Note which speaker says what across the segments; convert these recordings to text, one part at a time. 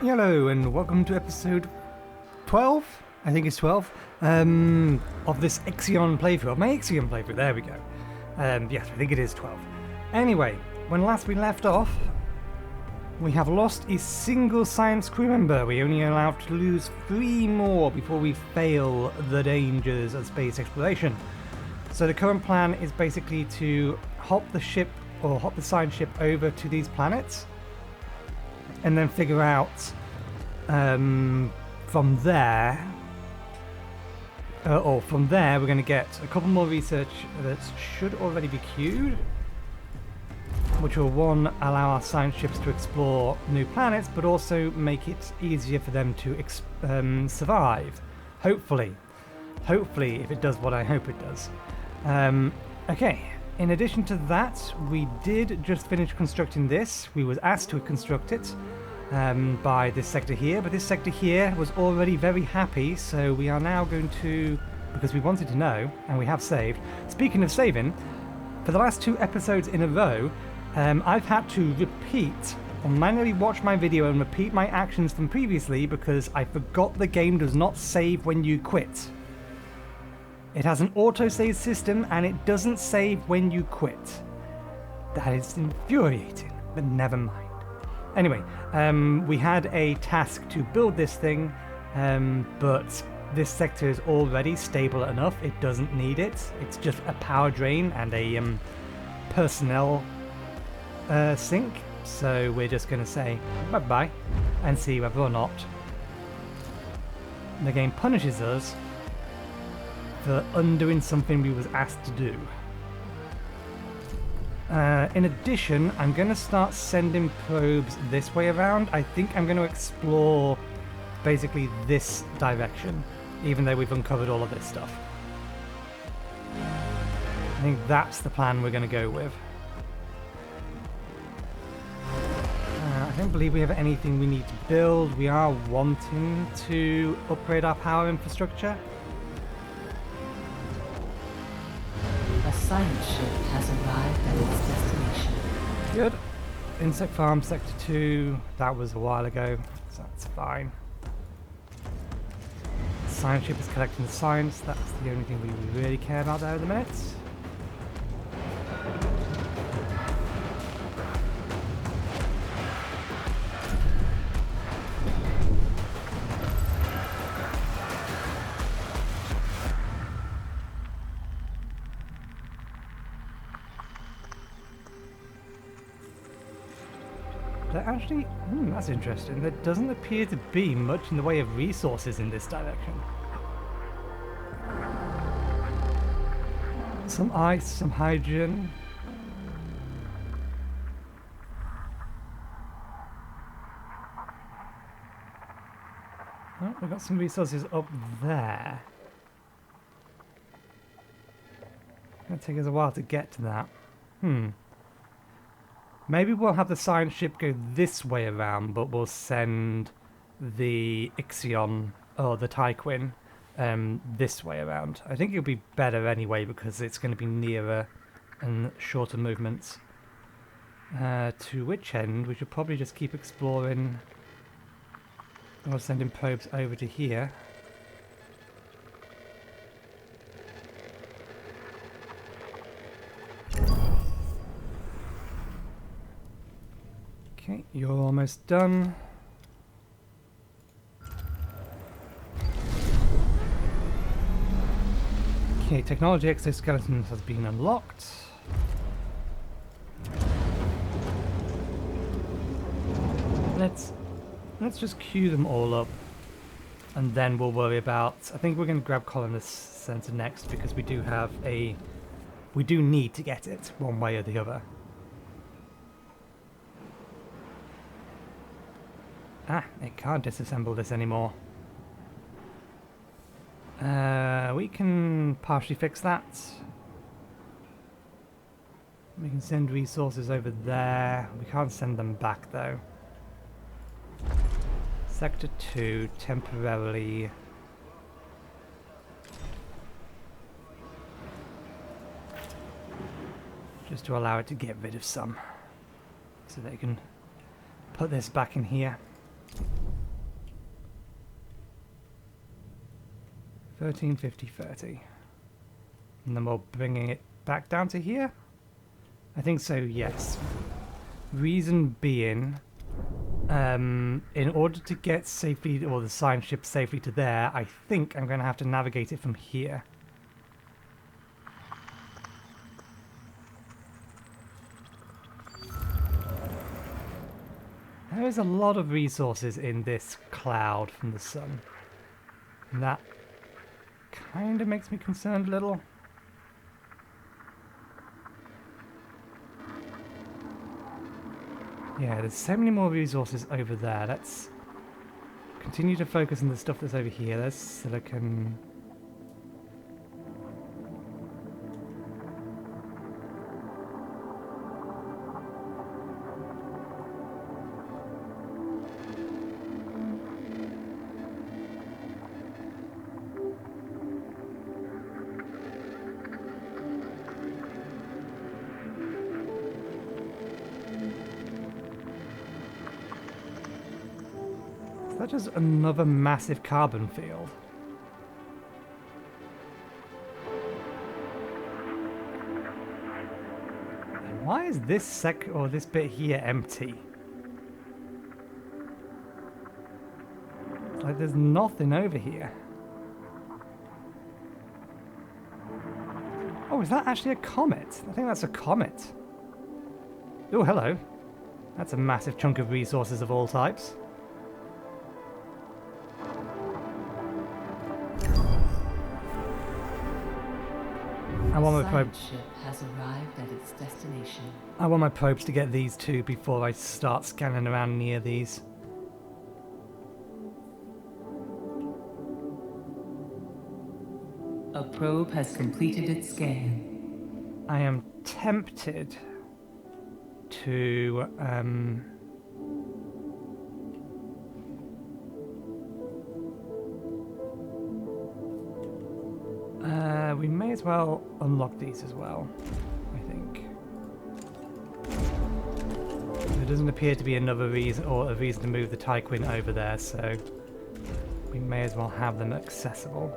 Speaker 1: Hello and welcome to episode 12, I think it's 12, of this IXION playthrough, of my IXION playthrough, there we go. Yes, I think it is 12. Anyway, when last we left off, we have lost a single science crew member. We only allowed to lose 3 more before we fail the dangers of space exploration. So the current plan is basically to hop the science ship over to these planets, and then figure out from there we're going to get a couple more research that should already be queued, which will allow our science ships to explore new planets, but also make it easier for them to survive. Hopefully if it does what I hope it does. Okay. In addition to that, we did just finish constructing this. We was asked to construct it by this sector here, but this sector here was already very happy, so we are now going to, because we wanted to know, and we have saved. Speaking of saving, for the last 2 episodes in a row, I've had to repeat or manually watch my video and repeat my actions from previously because I forgot the game does not save when you quit. It has an autosave system and it doesn't save when you quit. That is infuriating, but never mind. Anyway, we had a task to build this thing, but this sector is already stable enough. It doesn't need it. It's just a power drain and a personnel sink. So we're just going to say bye-bye and see whether or not the game punishes us for undoing something we was asked to do. In addition, I'm going to start sending probes this way around. I think I'm going to explore basically this direction, even though we've uncovered all of this stuff. I think that's the plan we're going to go with. I don't believe we have anything we need to build. We are wanting to upgrade our power infrastructure.
Speaker 2: Science ship has arrived at its destination.
Speaker 1: Good. Insect farm sector 2, that was a while ago, so that's fine. Science ship is collecting science, that's the only thing we really care about there at the minute. Actually, that's interesting. There doesn't appear to be much in the way of resources in this direction. Some ice, some hydrogen. Oh, we've got some resources up there. It's going to take us a while to get to that. Maybe we'll have the science ship go this way around, but we'll send the IXION, or the Tyquin, this way around. I think it'll be better anyway, because it's going to be nearer and shorter movements. To which end, we should probably just keep exploring, or sending probes over to here. Okay, you're almost done. Okay, technology exoskeletons has been unlocked. Let's just queue them all up, and then we'll worry about. I think we're going to grab colonist center next because we do need to get it one way or the other. It can't disassemble this anymore. We can partially fix that. We can send resources over there. We can't send them back though. Sector 2, temporarily. Just to allow it to get rid of some. So they can put this back in here. 1350, 30. And then we're bringing it back down to here? I think so, yes. Reason being, in order to get safely, or the science ship safely to there, I think I'm going to have to navigate it from here. There is a lot of resources in this cloud from the sun. And that kind of makes me concerned a little. Yeah, there's so many more resources over there. Let's continue to focus on the stuff that's over here. There's silicon. That's just another massive carbon field. And why is this this bit here empty? It's like there's nothing over here. Oh, is that actually a comet? I think that's a comet. Oh, hello. That's a massive chunk of resources of all types. I want my probe.
Speaker 2: Ship has arrived at its destination.
Speaker 1: I want my probes to get these two before I start scanning around near these.
Speaker 2: A probe has completed its scan.
Speaker 1: I am tempted to we may as well unlock these as well, I think. There doesn't appear to be another reason or a reason to move the Tyquin over there, so we may as well have them accessible.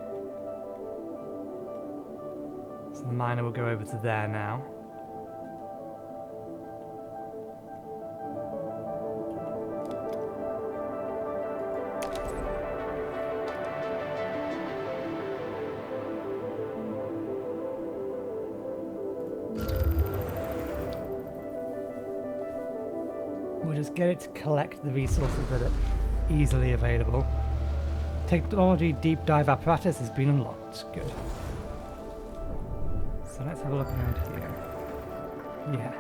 Speaker 1: So the miner will go over to there now. We'll just get it to collect the resources that are easily available. Technology deep dive apparatus has been unlocked. Good. So let's have a look around here. Yeah.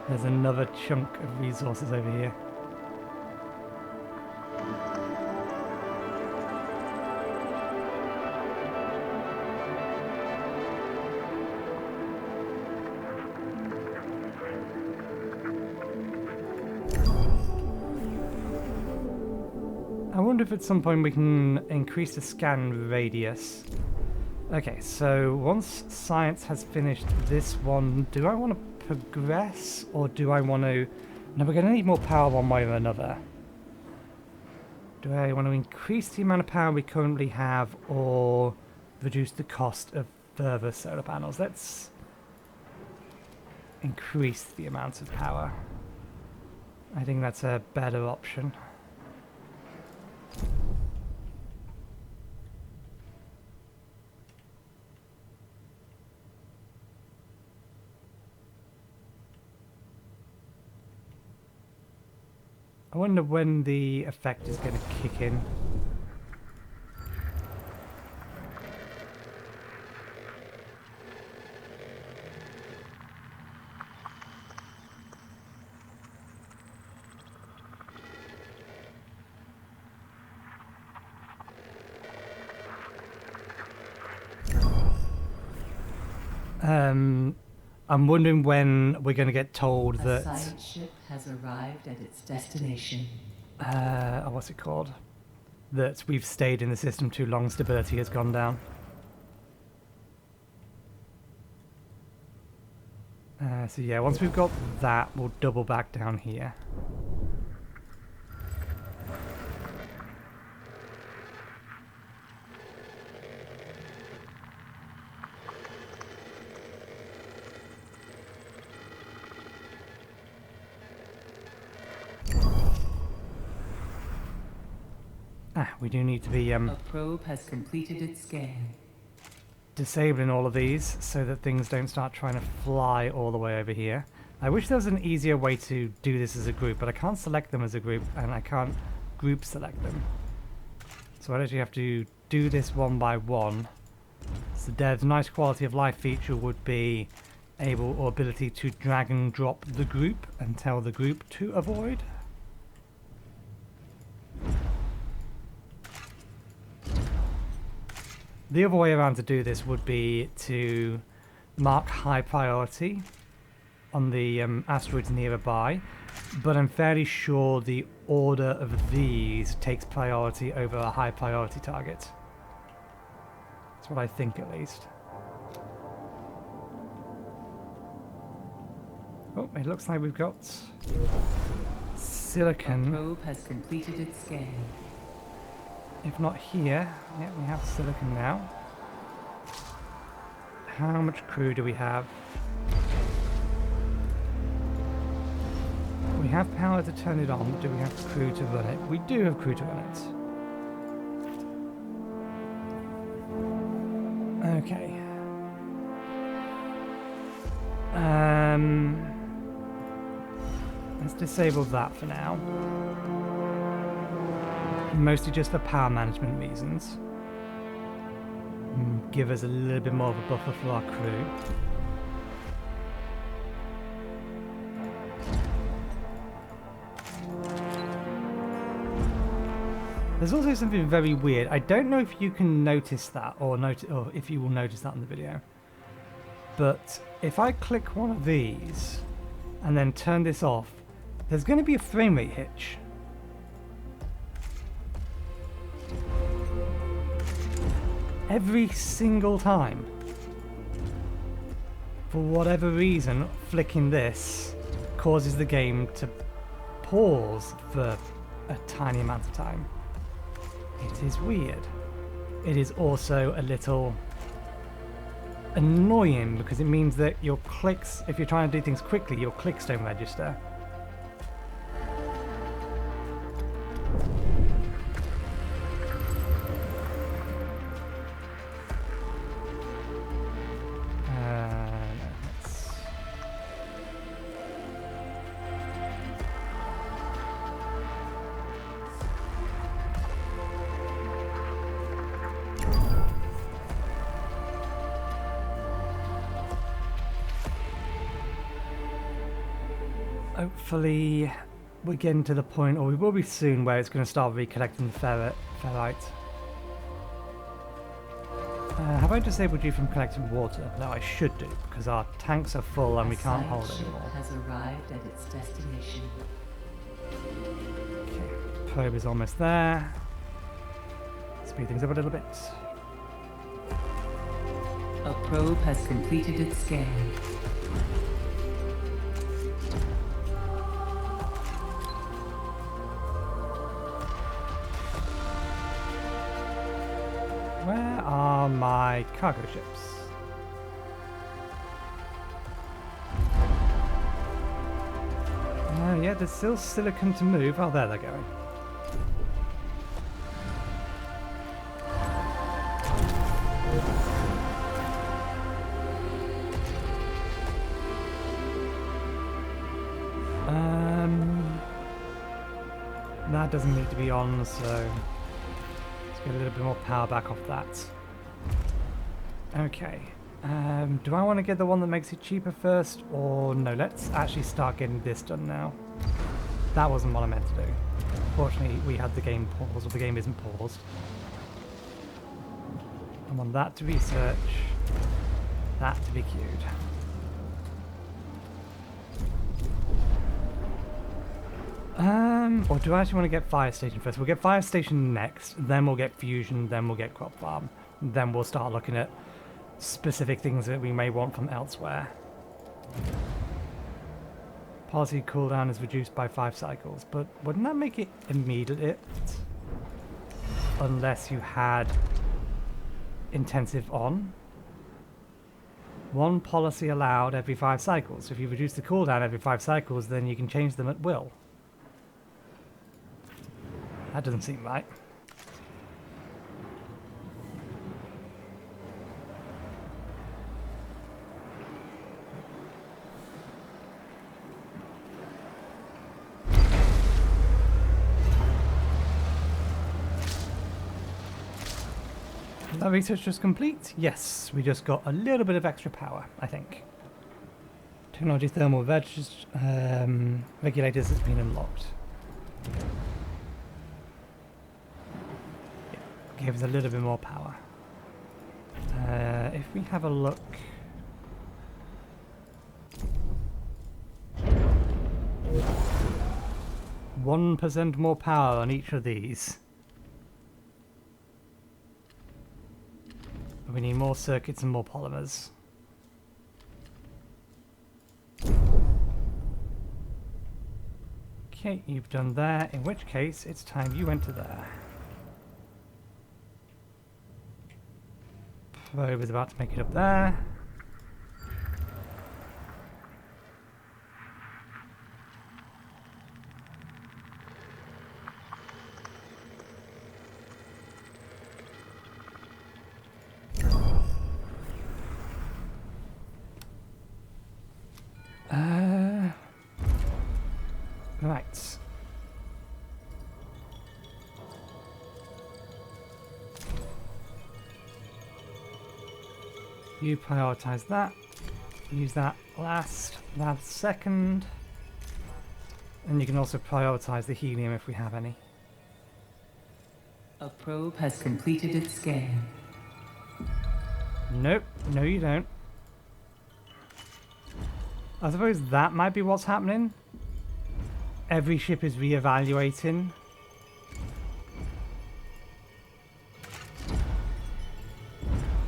Speaker 1: There's another chunk of resources over here. I wonder if at some point we can increase the scan radius. Okay, so once science has finished this one, do I want to progress or do I want to... No, we're going to need more power one way or another. Do I want to increase the amount of power we currently have or reduce the cost of further solar panels? Let's increase the amount of power. I think that's a better option. I wonder when the effect is going to kick in. I'm wondering when we're going to get told that...
Speaker 2: A science ship has arrived at its destination.
Speaker 1: What's it called? That we've stayed in the system too long, stability has gone down. So yeah, once we've got that, we'll double back down here. We do need to be
Speaker 2: A probe has completed its scan.
Speaker 1: disabling all of these so that things don't start trying to fly all the way over here. I wish there was an easier way to do this as a group, but I can't select them as a group, and I can't group select them. So I actually have to do this one by one. So the nice quality of life feature would be able or ability to drag and drop the group and tell the group to avoid. The other way around to do this would be to mark high priority on the asteroids nearby, but I'm fairly sure the order of these takes priority over a high priority target. That's what I think, at least. Oh, it looks like we've got
Speaker 2: A
Speaker 1: silicon.
Speaker 2: probe has completed its scan.
Speaker 1: If not here, yeah, we have silicon now. How much crew do we have? We have power to turn it on, but do we have crew to run it? We do have crew to run it. Okay. Let's disable that for now. Mostly just for power management reasons. Give us a little bit more of a buffer for our crew. There's also something very weird. I don't know if you can notice that or if you will notice that in the video. But if I click one of these and then turn this off, there's going to be a frame rate hitch. Every single time. For whatever reason, flicking this causes the game to pause for a tiny amount of time. It is weird. It is also a little annoying because it means that your clicks, if you're trying to do things quickly, your clicks don't register. Hopefully we're getting to the point, or we will be soon, where it's going to start recollecting the ferrite. Have I disabled you from collecting water? No, I should do, because our tanks are full and we can't hold anymore.
Speaker 2: Has arrived at its destination.
Speaker 1: Okay, probe is almost there. Speed things up a little bit.
Speaker 2: A probe has completed its scan.
Speaker 1: Where are my cargo ships? Yeah, there's still silicon to move. Oh, there they're going. That doesn't need to be on, so let's get a little bit more power back off that. Okay. Do I want to get the one that makes it cheaper first, or no? Let's actually start getting this done now. That wasn't what I meant to do. Fortunately, we had the game paused, or the game isn't paused. I want that to research, that to be queued. Or do I actually want to get Fire Station first? We'll get Fire Station next, then we'll get Fusion, then we'll get Crop Farm. Then we'll start looking at specific things that we may want from elsewhere. Policy cooldown is reduced by 5 cycles, but wouldn't that make it immediate? Unless you had intensive on. One policy allowed every 5 cycles. So if you reduce the cooldown every 5 cycles, then you can change them at will. That doesn't seem right. Is that research just complete? Yes, we just got a little bit of extra power, I think. Technology thermal regulators has been unlocked. Yeah, gives a little bit more power. If we have a look... 1% more power on each of these. We need more circuits and more polymers. Okay, you've done there, in which case it's time you went to there. Probe is about to make it up there. Right. You prioritize that. Use that last, that second. And you can also prioritize the helium if we have any.
Speaker 2: A probe has completed its scan.
Speaker 1: Nope, no you don't. I suppose that might be what's happening. Every ship is re-evaluating.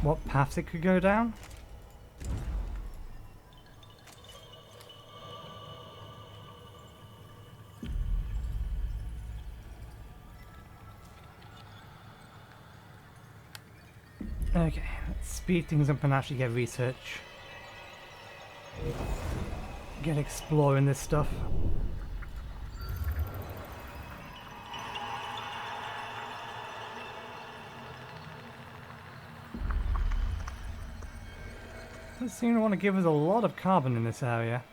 Speaker 1: What paths it could go down. Okay, let's speed things up and actually get research. Get exploring this stuff. Does seem to want to give us a lot of carbon in this area.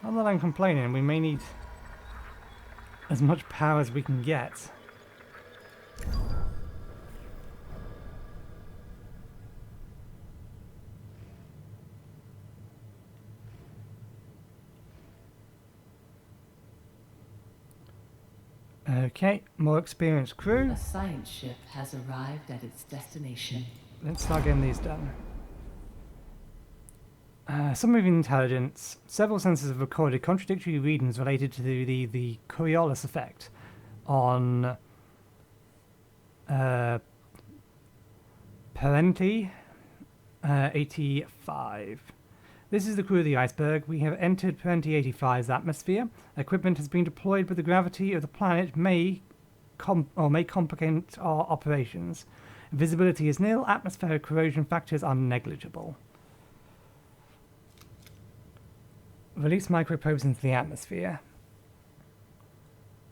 Speaker 1: Not that I'm complaining, we may need as much power as we can get. Okay, more experienced crew.
Speaker 2: A science ship has arrived at its destination.
Speaker 1: Let's start getting these done. Submarine intelligence. Several sensors have recorded contradictory readings related to the Coriolis effect on Perenti 85. This is the crew of the iceberg. We have entered Perenti 85's atmosphere. Equipment has been deployed, but the gravity of the planet may complicate our operations. Visibility is nil. Atmospheric corrosion factors are negligible. Release microprobes into the atmosphere.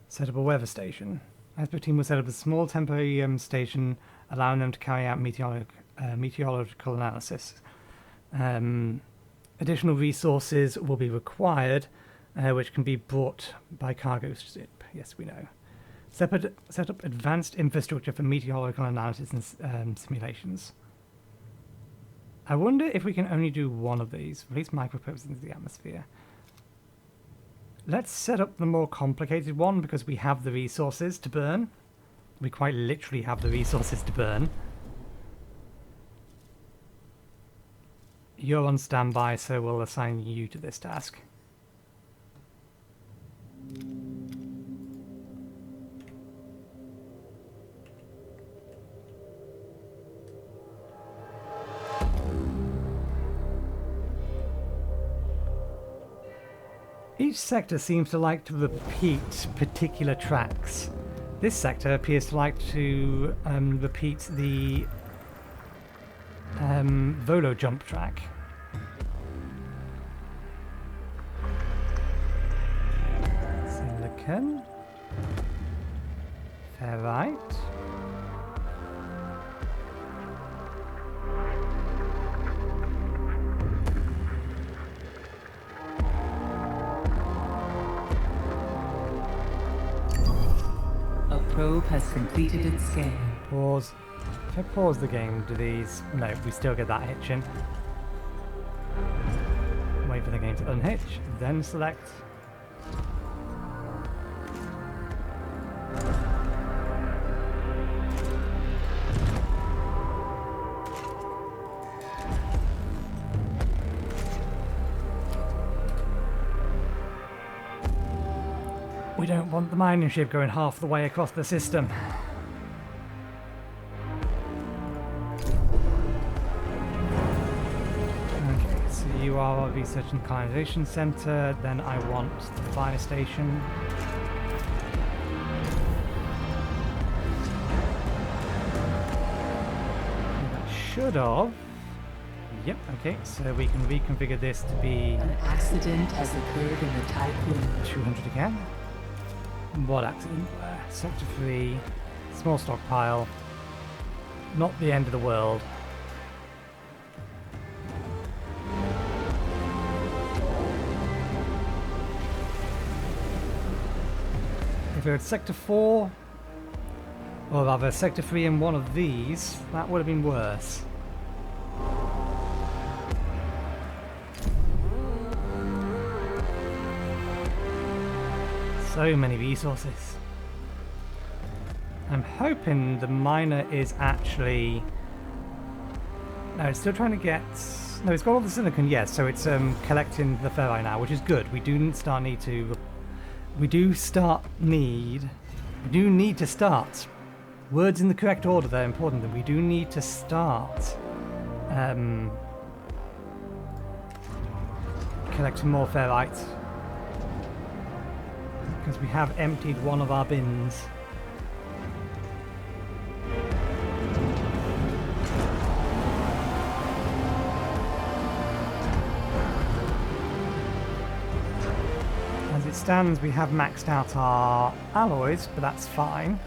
Speaker 1: Set up a weather station. Iceberg team will set up a small temporary station, allowing them to carry out meteorological analysis. Additional resources will be required, which can be brought by cargo ship. Yes, we know. Set up advanced infrastructure for meteorological analysis and simulations. I wonder if we can only do one of these. Release microprobes into the atmosphere. Let's set up the more complicated one because we have the resources to burn. We quite literally have the resources to burn. You're on standby, so we'll assign you to this task. Each sector seems to like to repeat particular tracks. This sector appears to like to repeat the Volo jump track. Silicon. Ferrite.
Speaker 2: A probe has completed its scan.
Speaker 1: Pause. If I pause the game, do these... No, we still get that hitch in. Wait for the game to unhitch, then select. We don't want the mining ship going half the way across the system. Okay, so you are our research and colonization center, then I want the fire station. That should have. Yep, okay, so we can reconfigure this to be
Speaker 2: An accident has occurred in the Typhoon.
Speaker 1: 200 again. What accident? Sector 3, small stockpile, not the end of the world. If we had Sector 4, or rather Sector 3 in one of these, that would have been worse. So many resources. I'm hoping the miner is actually... No, it's still trying to get... No, it's got all the silicon, yes, so it's collecting the ferrite now, which is good. We do need to... We do need to start. Words in the correct order, they're important. We do need to start collecting more ferrite. Because we have emptied one of our bins. As it stands, we have maxed out our alloys, but that's fine.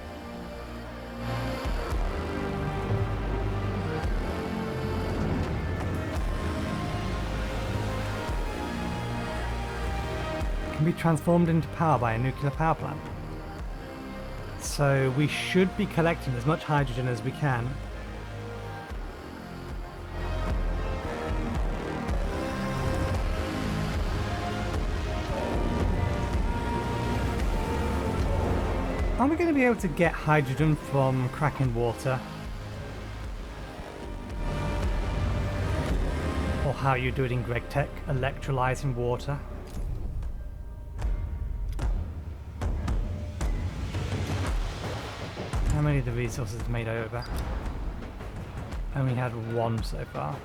Speaker 1: Can be transformed into power by a nuclear power plant. So we should be collecting as much hydrogen as we can. Are we going to be able to get hydrogen from cracking water? Or how you do it in Greg Tech, electrolyzing water? How many of the resources made over? Only had one so far.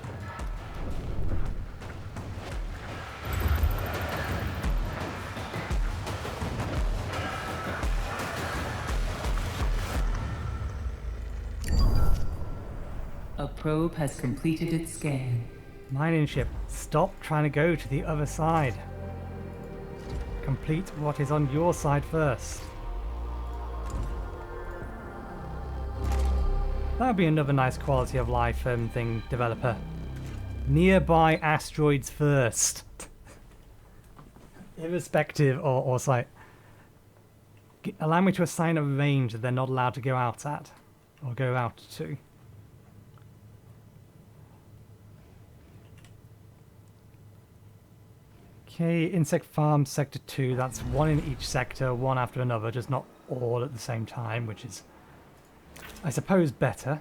Speaker 2: A probe has completed its scan.
Speaker 1: Mining ship, stop trying to go to the other side. Complete what is on your side first. That would be another nice quality of life thing, developer. Nearby asteroids first. Irrespective or site. Allow me to assign a range that they're not allowed to go out at. Or go out to. Okay, insect farm sector 2. That's one in each sector, one after another, just not all at the same time, which is, I suppose, better.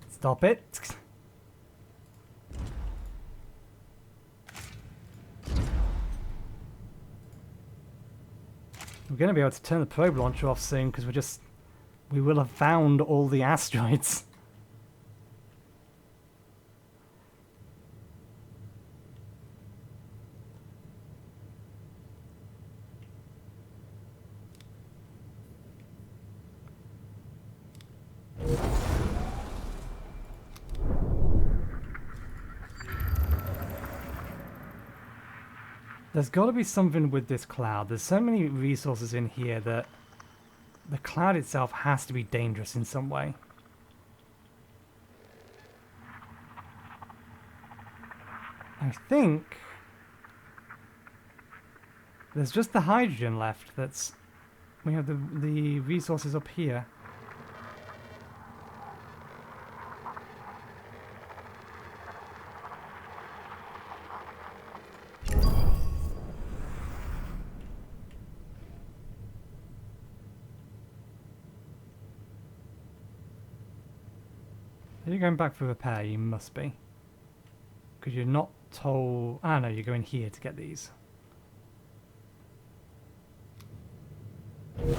Speaker 1: Stop it. We're going to be able to turn the probe launcher off soon because we will have found all the asteroids. There's got to be something with this cloud. There's so many resources in here that the cloud itself has to be dangerous in some way. I think there's just the hydrogen left that's We have the resources up here. Are you going back for repair? You must be. Because you're not told... Ah, no, you're going here to get these. Okay,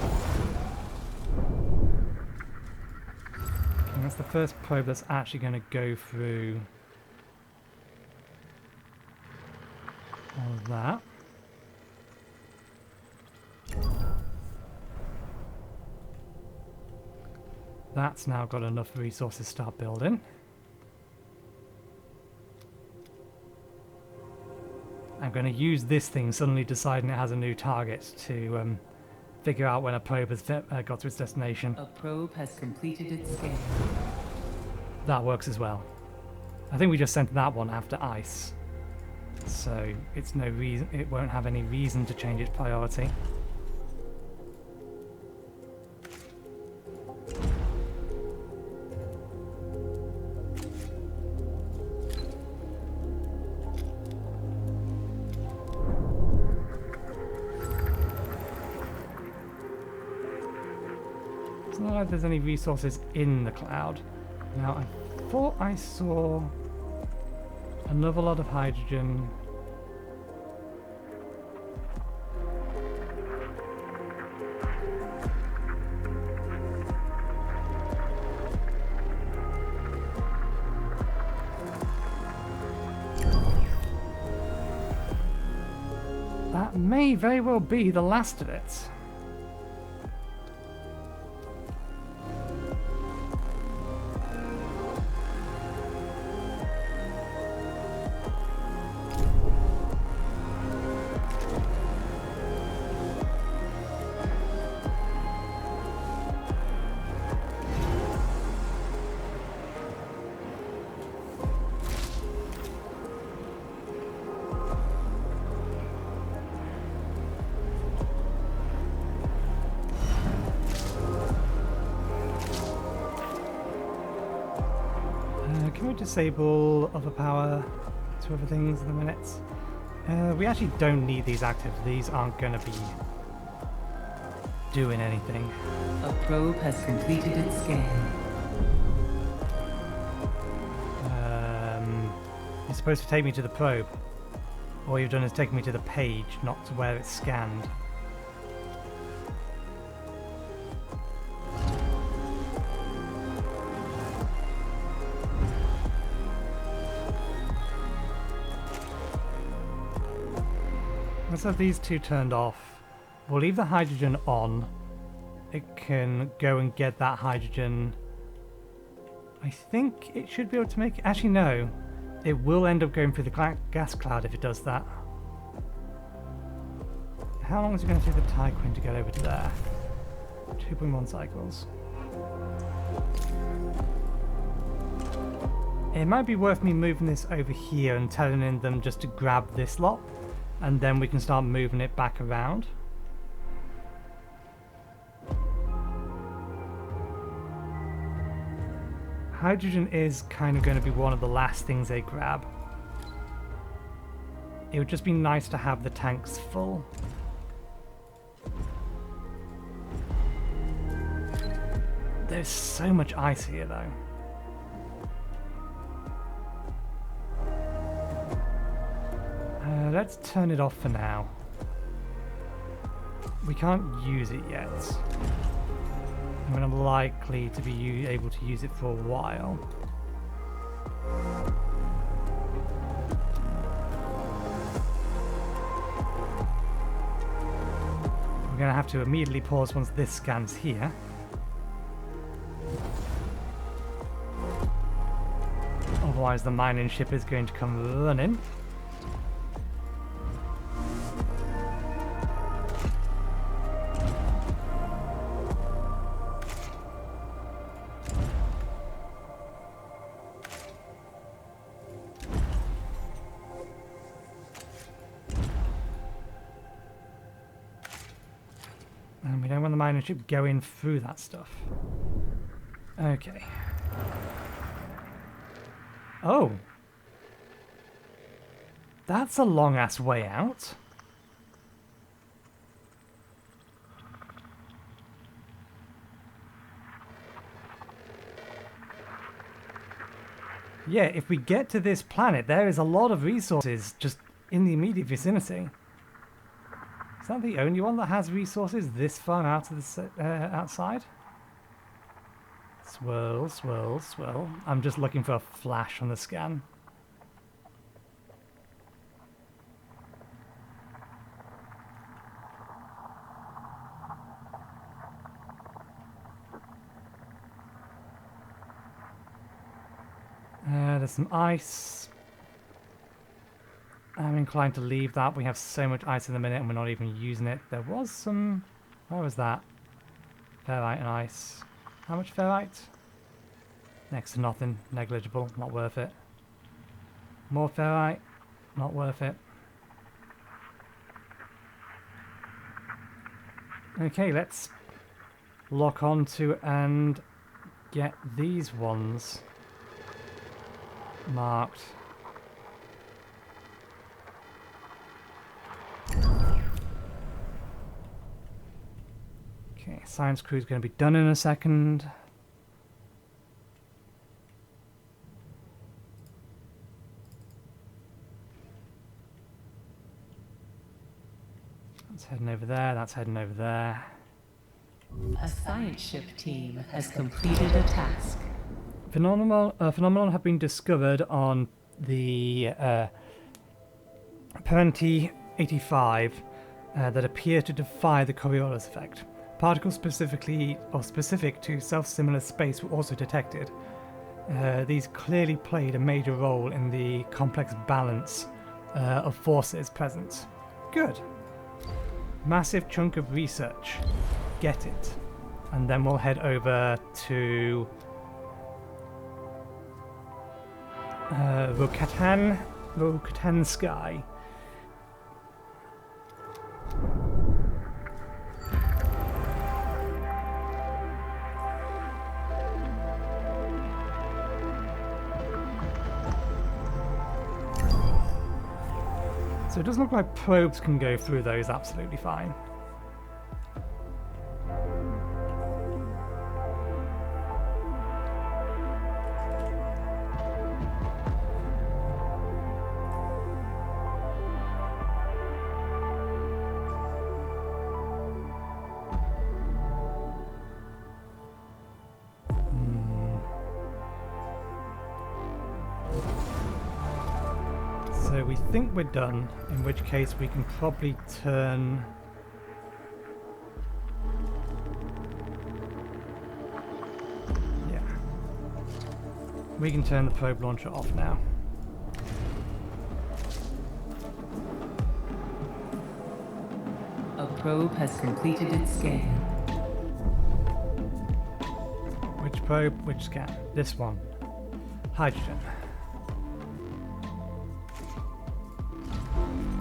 Speaker 1: that's the first probe that's actually going to go through all of that. That's now got enough resources to start building. I'm going to use this thing, suddenly deciding it has a new target, to figure out when a probe has got to its destination.
Speaker 2: A probe has completed its scan.
Speaker 1: That works as well. I think we just sent that one after ice, so it's no reason, it won't have any reason to change its priority. It's not like there's any resources in the cloud. Now, I thought I saw another lot of hydrogen. That may very well be the last of it. Can we disable other power to other things in a minute? We actually don't need these active. These aren't going to be doing anything.
Speaker 2: A probe has completed its scan.
Speaker 1: You're supposed to take me to the probe. All you've done is take me to the page, not to where it's scanned. Let's have these two turned off. We'll leave the hydrogen on. It can go and get that hydrogen. I think it should be able to make... Actually, no. It will end up going through the gas cloud if it does that. How long is it going to take the Tyquin to get over to there? 2.1 cycles. It might be worth me moving this over here and telling them just to grab this lot. And then we can start moving it back around. Hydrogen is kind of going to be one of the last things they grab. It would just be nice to have the tanks full. There's so much ice here though. Let's turn it off for now. We can't use it yet. I'm unlikely to be able to use it for a while. We're going to have to immediately pause once this scans here. Otherwise the mining ship is going to come running. the mining ship going through that stuff. Okay. Oh. That's a long-ass way out. Yeah, if we get to this planet, there is a lot of resources just in the immediate vicinity. Is that the only one that has resources this far out of the outside? Swirl, swirl, swirl. I'm just looking for a flash on the scan. There's some ice. I'm inclined to leave that. We have so much ice in the minute and we're not even using it. There was some... Where was that? Ferrite and ice. How much ferrite? Next to nothing. Negligible. Not worth it. More ferrite. Not worth it. Okay, let's lock onto and get these ones marked. Okay, science crew is going to be done in a second. That's heading over there, that's heading over there.
Speaker 2: A science ship team has completed a task.
Speaker 1: Phenomenon have been discovered on the Perenti 85 that appear to defy the Coriolis effect. Particles specific to self-similar space were also detected. These clearly played a major role in the complex balance of forces present. Good. Massive chunk of research. Get it. And then we'll head over to Rokatansky. So it doesn't look like probes can go through those absolutely fine. So we think we're done, in which case we can probably turn... Yeah. We can turn the probe launcher off now.
Speaker 2: A probe has completed its scan.
Speaker 1: Which probe? Which scan? This one. Hydrogen.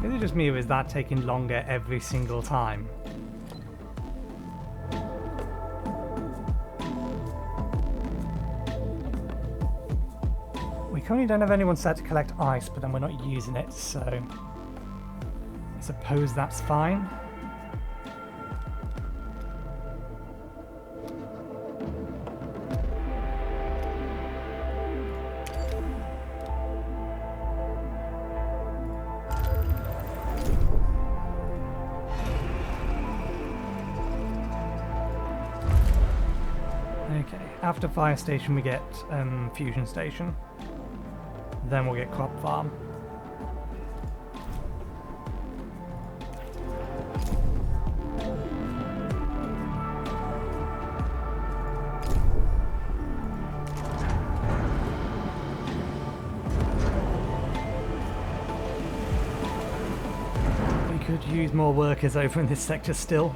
Speaker 1: Is it just me, or is that taking longer every single time? We currently don't have anyone set to collect ice, but then we're not using it, so I suppose that's fine. Okay, after fire station we get fusion station. Then we'll get crop farm. We could use more workers over in this sector still.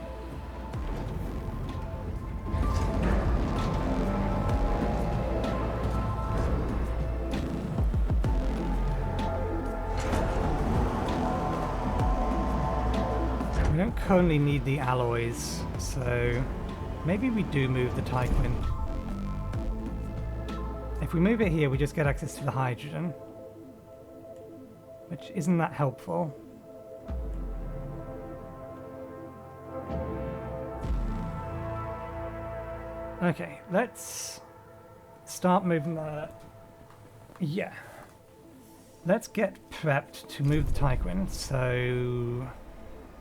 Speaker 1: don't currently need the alloys, so maybe we do move the Tyquin. If we move it here, we just get access to the hydrogen, which isn't that helpful. Okay, let's start moving the... Yeah. Let's get prepped to move the Tyquin. So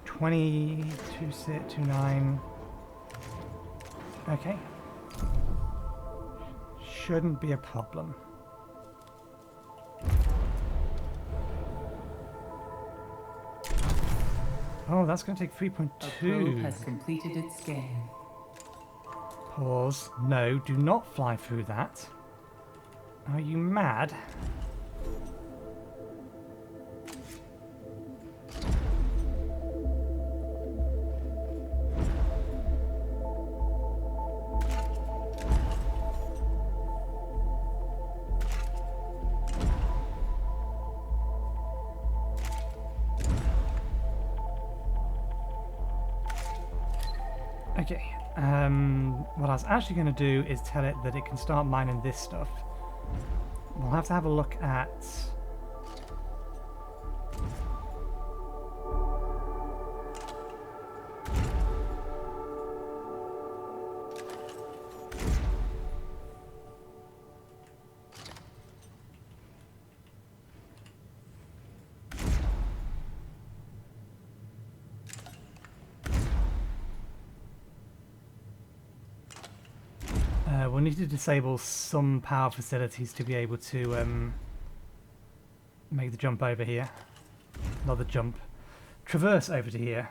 Speaker 1: 20, 29. Okay. Shouldn't be a problem. Oh, that's going to take 3.2.
Speaker 2: A probe has completed its scan.
Speaker 1: Pause. No, do not fly through that. Are you mad? Okay, what I was actually going to do is tell it that it can start mining this stuff. We'll have to have a look at... we'll need to disable some power facilities to be able to make the jump over here. Not the jump. Traverse over to here.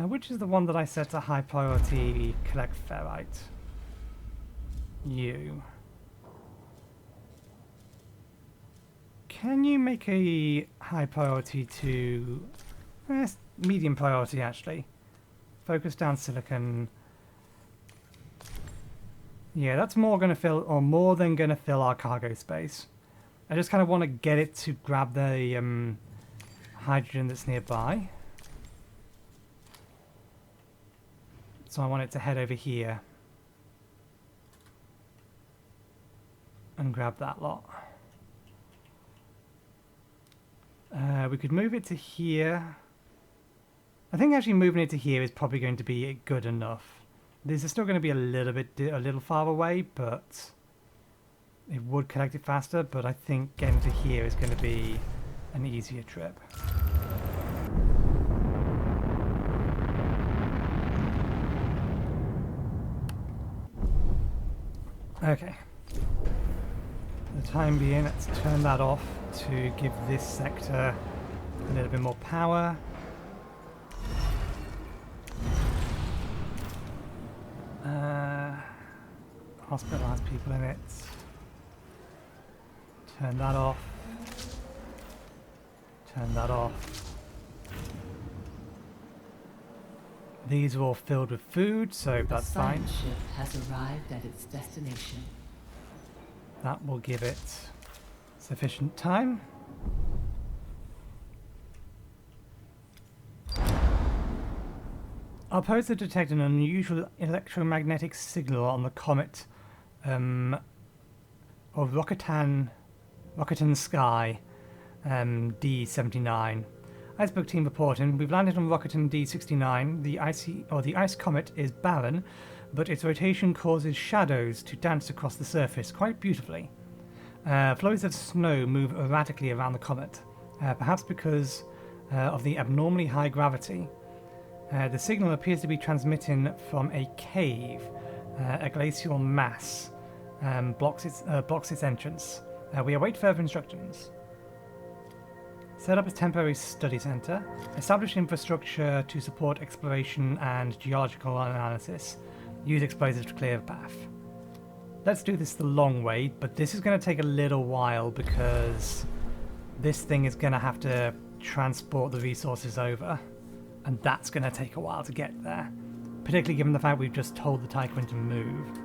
Speaker 1: Which is the one that I set to high priority collect ferrite? You. Can you make a high priority to... medium priority, actually. Focus down silicon. Yeah, that's more going to fill, or more than going to fill our cargo space. I just kind of want to get it to grab the hydrogen that's nearby. So I want it to head over here. And grab that lot. We could move it to here. I think actually moving it to here is probably going to be good enough. This is still going to be a little far away, but it would collect it faster. But I think getting to here is going to be an easier trip. Okay. For the time being, let's turn that off to give this sector a little bit more power. Hospitalize people in it. Turn that off. Turn that off. These are all filled with food, so that's fine.
Speaker 2: The science ship has arrived at its destination.
Speaker 1: That will give it sufficient time. Our poster detected an unusual electromagnetic signal on the comet of Rokatansky D79. Iceberg team reporting, we've landed on Rokatansky D79. The ice comet is barren, but its rotation causes shadows to dance across the surface quite beautifully. Flows of snow move erratically around the comet, perhaps because of the abnormally high gravity. The signal appears to be transmitting from a cave. A glacial mass blocks its entrance. We await further instructions. Set up a temporary study center. Establish infrastructure to support exploration and geological analysis. Use explosives to clear the path. Let's do this the long way, but this is going to take a little while because this thing is going to have to transport the resources over, and that's going to take a while to get there, particularly given the fact we've just told the Tyquin to move.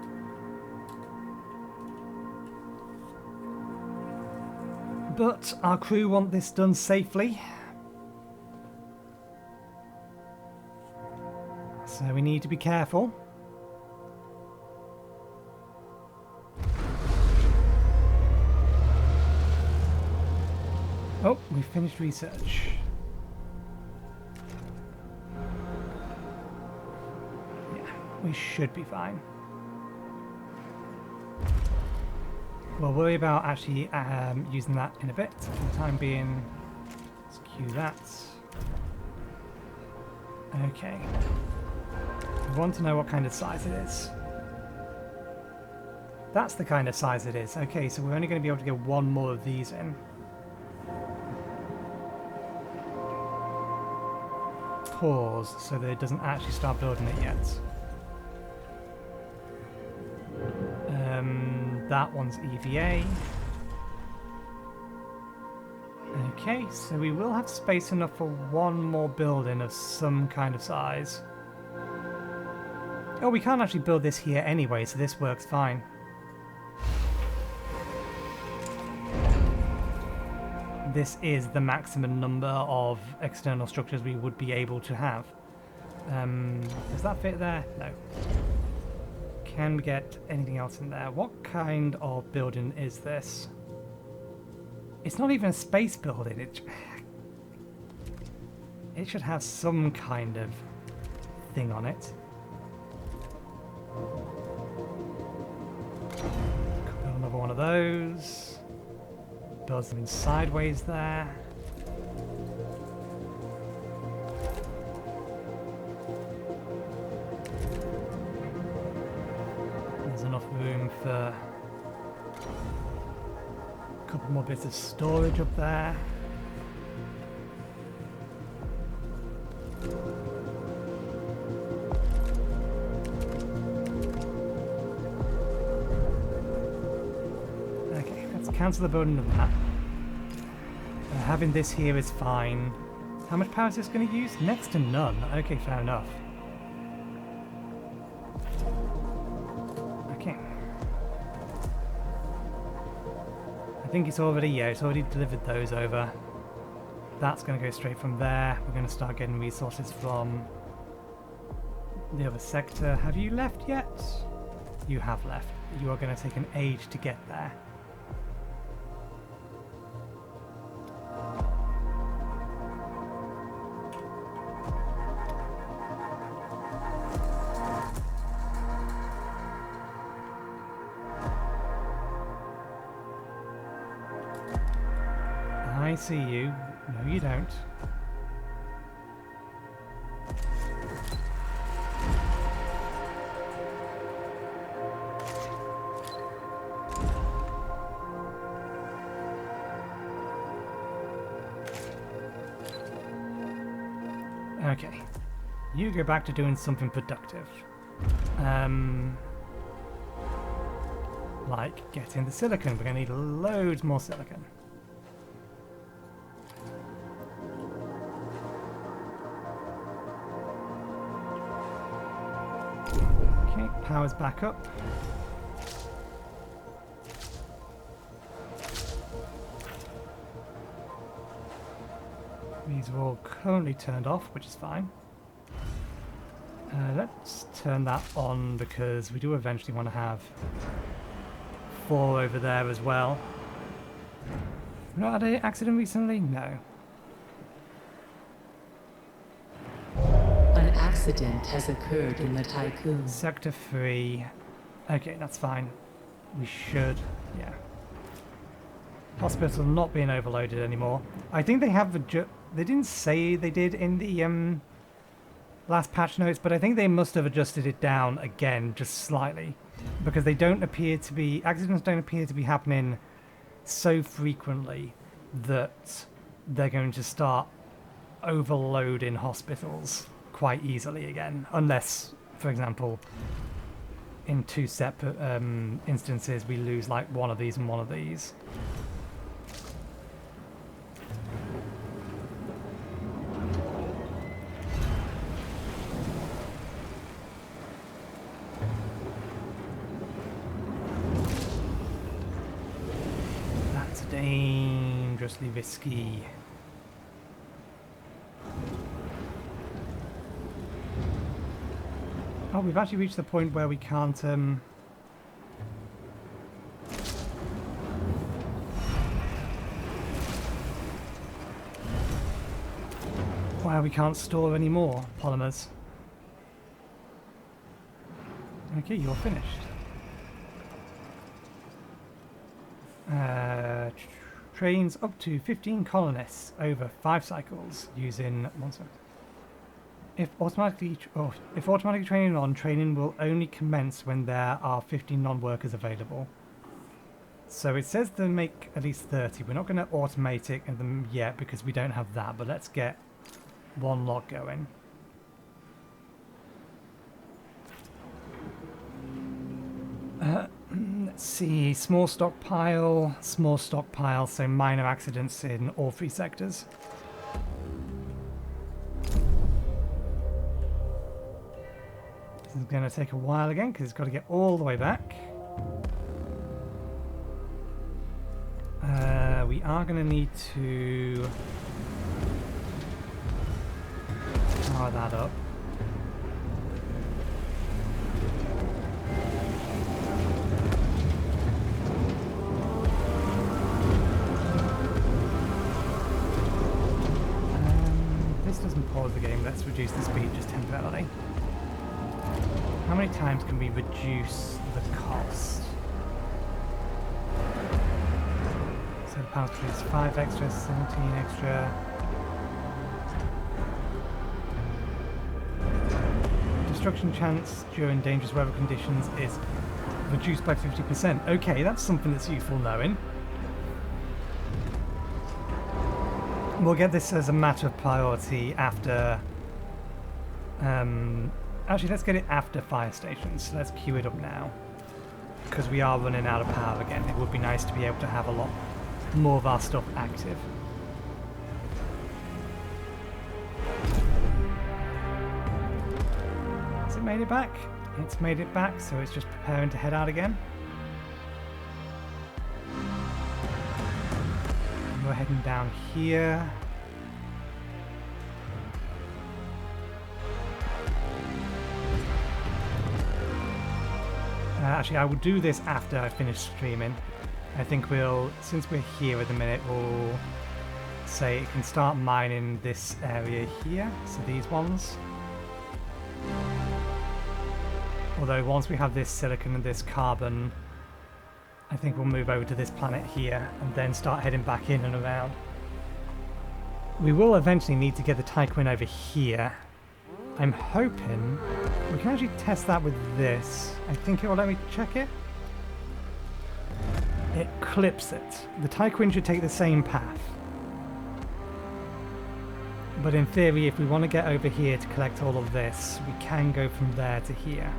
Speaker 1: But our crew want this done safely. So we need to be careful. Oh, we finished research. Yeah, we should be fine. We'll worry about actually using that in a bit. For the time being, let's cue that. Okay. We want to know what kind of size it is. That's the kind of size it is. Okay, so we're only going to be able to get one more of these in. Pause so that it doesn't actually start building it yet. That one's EVA. Okay, so we will have space enough for one more building of some kind of size. Oh, we can't actually build this here anyway, so this works fine. This is the maximum number of external structures we would be able to have. Does that fit there? No. Can we get anything else in there? What kind of building is this? It's not even a space building. It should have some kind of thing on it. Could build another one of those. Build something sideways there. There's enough room for a couple more bits of storage up there. Okay, let's cancel the building of that. Having this here is fine. How much power is this going to use? Next to none. Okay, fair enough. I think it's already, it's already delivered those over. That's going to go straight from there. We're going to start getting resources from the other sector. Have you left yet? You have left. You are going to take an age to get there. I see you. No, you don't. Okay. You go back to doing something productive. Like getting the silicon. We're going to need loads more silicon. Power's back up. These are all currently turned off, which is fine. Let's turn that on because we do eventually want to have 4 over there as well. Not had an accident recently? No.
Speaker 2: Accident has occurred in the Tycoon.
Speaker 1: Sector 3. Okay, that's fine. We should, yeah. Hospital not being overloaded anymore. I think they have they didn't say they did in the last patch notes, but I think they must have adjusted it down again just slightly because they don't appear to be accidents don't appear to be happening so frequently that they're going to start overloading hospitals quite easily again, unless, for example, in 2 separate instances we lose like one of these and one of these. That's dangerous. dangerously risky. Oh, we've actually reached the point where we can't where we can't store any more polymers. Okay, you're finished. Trains up to 15 colonists over 5 cycles using 1 second. If automatically training on, training will only commence when there are 15 non-workers available. So it says to make at least 30. We're not going to automate it yet because we don't have that, but let's get one lot going. Let's see, small stockpile, so minor accidents in all 3 sectors. This is going to take a while again because it's got to get all the way back. We are going to need to power that up. This doesn't pause the game. Let's reduce the speed just temporarily. How many times can we reduce the cost? So the power is 5 extra, 17 extra. Destruction chance during dangerous weather conditions is reduced by 50%. Okay, that's something that's useful knowing. We'll get this as a matter of priority after... actually, let's get it after fire stations. Let's queue it up now. Because we are running out of power again. It would be nice to be able to have a lot more of our stuff active. Has it made it back? It's made it back, so it's just preparing to head out again. We're heading down here. Actually, I will do this after I finish streaming. I think we'll, since we're here at the minute, we'll say it can start mining this area here, so these ones. Although once we have this silicon and this carbon, I think we'll move over to this planet here and then start heading back in and around. We will eventually need to get the Tycoon over here. I'm hoping we can actually test that with this. I think it will let me check it. It clips it. The Tycoon should take the same path. But in theory, if we want to get over here to collect all of this, we can go from there to here.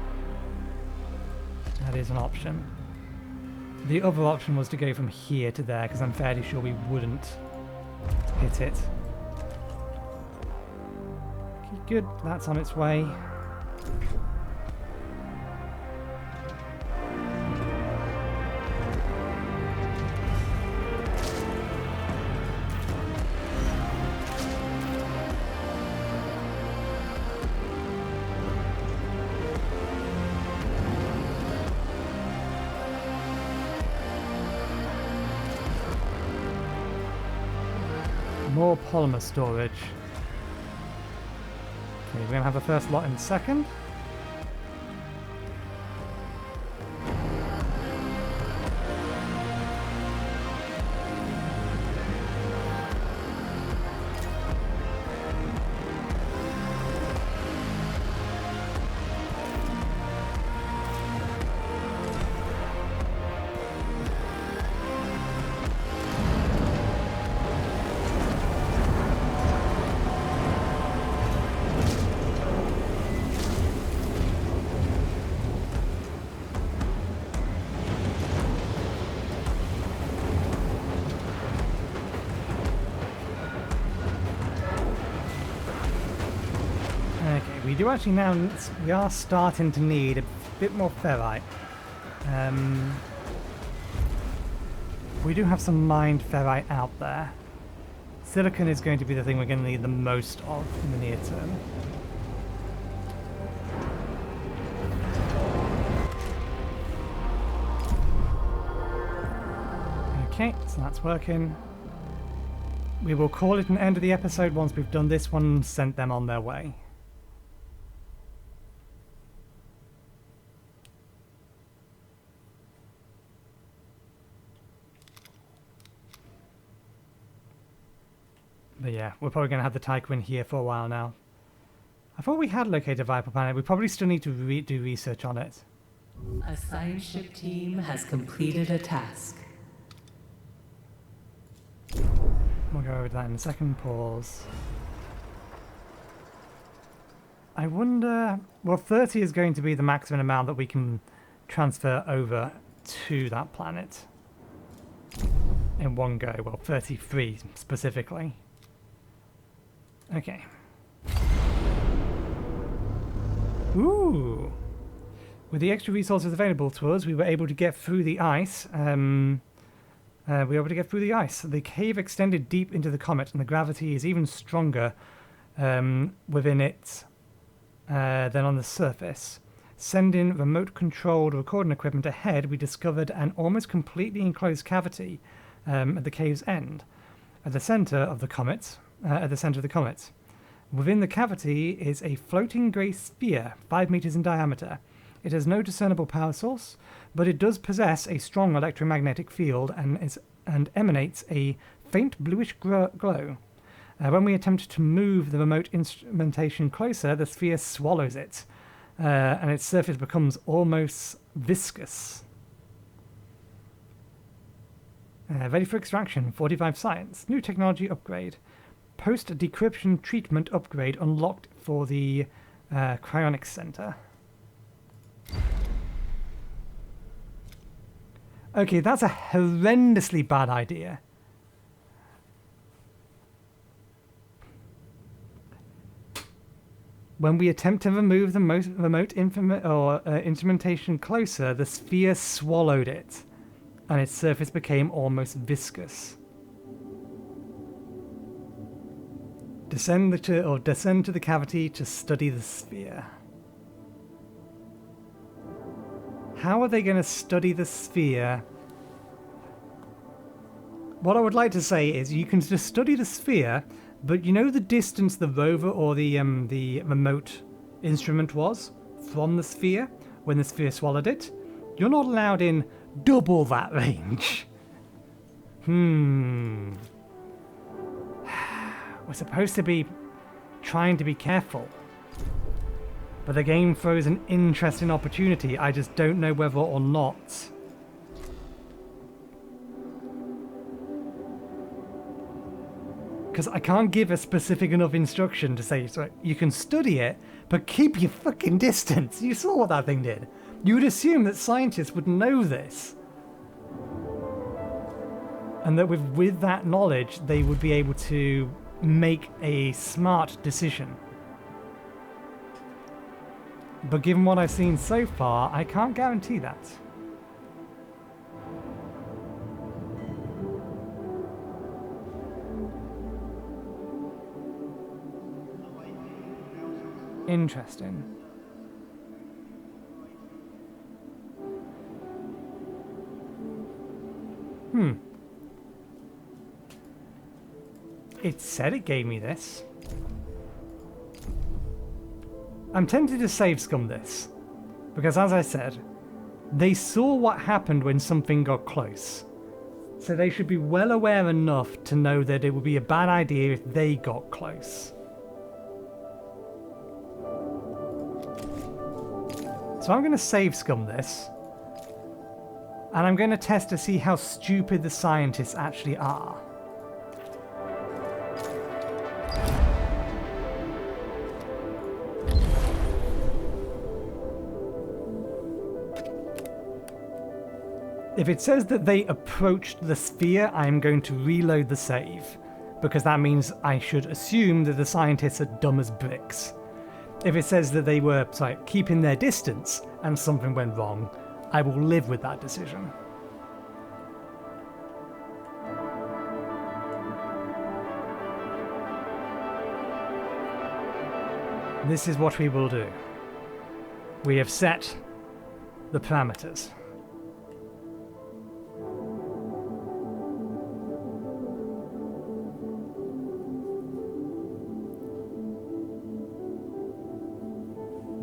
Speaker 1: That is an option. The other option was to go from here to there, because I'm fairly sure we wouldn't hit it. Okay, good, that's on its way. More polymer storage. Okay, we're going to have the first lot in a second. We do actually now, we are starting to need a bit more ferrite. We do have some mined ferrite out there. Silicon is going to be the thing we're going to need the most of in the near term. Okay, so that's working. We will call it an end of the episode once we've done this one and sent them on their way. But yeah, we're probably going to have the Tycoon here for a while now. I thought we had located a viable planet. We probably still need to do research on it.
Speaker 2: A science ship team has completed a task.
Speaker 1: We'll go over that in a second. Pause. I wonder... Well, 30 is going to be the maximum amount that we can transfer over to that planet. In one go. Well, 33 specifically. Okay. Ooh! With the extra resources available to us, we were able to get through the ice. The cave extended deep into the comet, and the gravity is even stronger within it than on the surface. Sending remote-controlled recording equipment ahead, we discovered an almost completely enclosed cavity at the cave's end, at the center of the comet. Within the cavity is a floating grey sphere, 5 meters in diameter. It has no discernible power source, but it does possess a strong electromagnetic field and emanates a faint bluish glow. When we attempt to move the remote instrumentation closer, the sphere swallows it, and its surface becomes almost viscous. Ready for extraction, 45 science. New technology upgrade. Post-decryption treatment upgrade unlocked for the cryonics center. Okay, that's a horrendously bad idea. When we attempt to remove the remote instrumentation closer, the sphere swallowed it, and its surface became almost viscous. Descend to the cavity to study the sphere. How are they going to study the sphere? What I would like to say is you can just study the sphere, but you know the distance the rover or the remote instrument was from the sphere when the sphere swallowed it? You're not allowed in double that range. We're supposed to be trying to be careful. But the game throws an interesting opportunity. I just don't know whether or not. Because I can't give a specific enough instruction to say, so you can study it, but keep your fucking distance. You saw what that thing did. You would assume that scientists would know this. And that with that knowledge, they would be able to make a smart decision. But given what I've seen so far, I can't guarantee that. Interesting. It said it gave me this. I'm tempted to save scum this, because as I said, they saw what happened when something got close. So they should be well aware enough to know that it would be a bad idea if they got close. So I'm going to save scum this, and I'm going to test to see how stupid the scientists actually are. If it says that they approached the sphere, I'm going to reload the save, because that means I should assume that the scientists are dumb as bricks. If it says that they were keeping their distance and something went wrong, I will live with that decision. this is what we will do. We have set the parameters.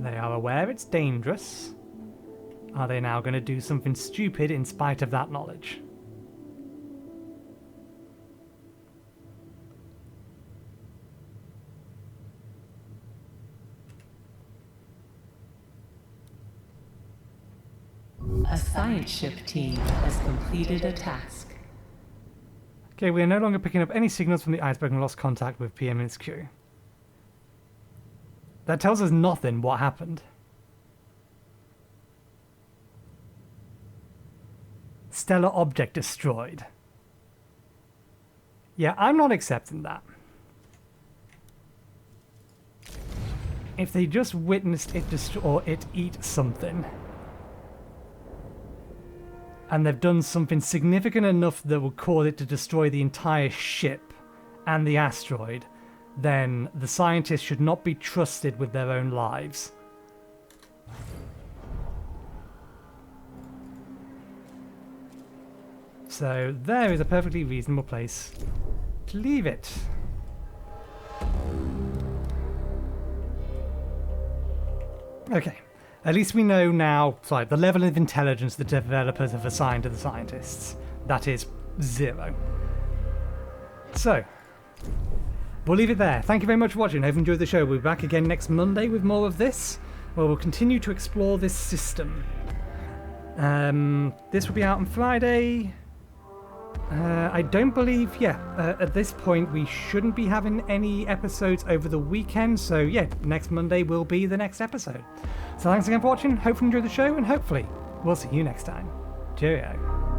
Speaker 1: They are aware it's dangerous. Are they now going to do something stupid in spite of that knowledge?
Speaker 2: A science ship team has completed a task.
Speaker 1: Okay, we are no longer picking up any signals from the iceberg and lost contact with PM and its crew. That tells us nothing what happened. Stellar object destroyed. Yeah, I'm not accepting that. If they just witnessed it destroy or it eat something, and they've done something significant enough that will cause it to destroy the entire ship and the asteroid, then the scientists should not be trusted with their own lives. So there is a perfectly reasonable place to leave it. Okay, at least we know now, the level of intelligence the developers have assigned to the scientists. That is 0. So, we'll leave it there. Thank you very much for watching. I hope you enjoyed the show. We'll be back again next Monday with more of this, where we'll continue to explore this system. This will be out on Friday. I don't believe, at this point we shouldn't be having any episodes over the weekend, so yeah, next Monday will be the next episode. So thanks again for watching, hope you enjoyed the show, and hopefully we'll see you next time. Cheerio.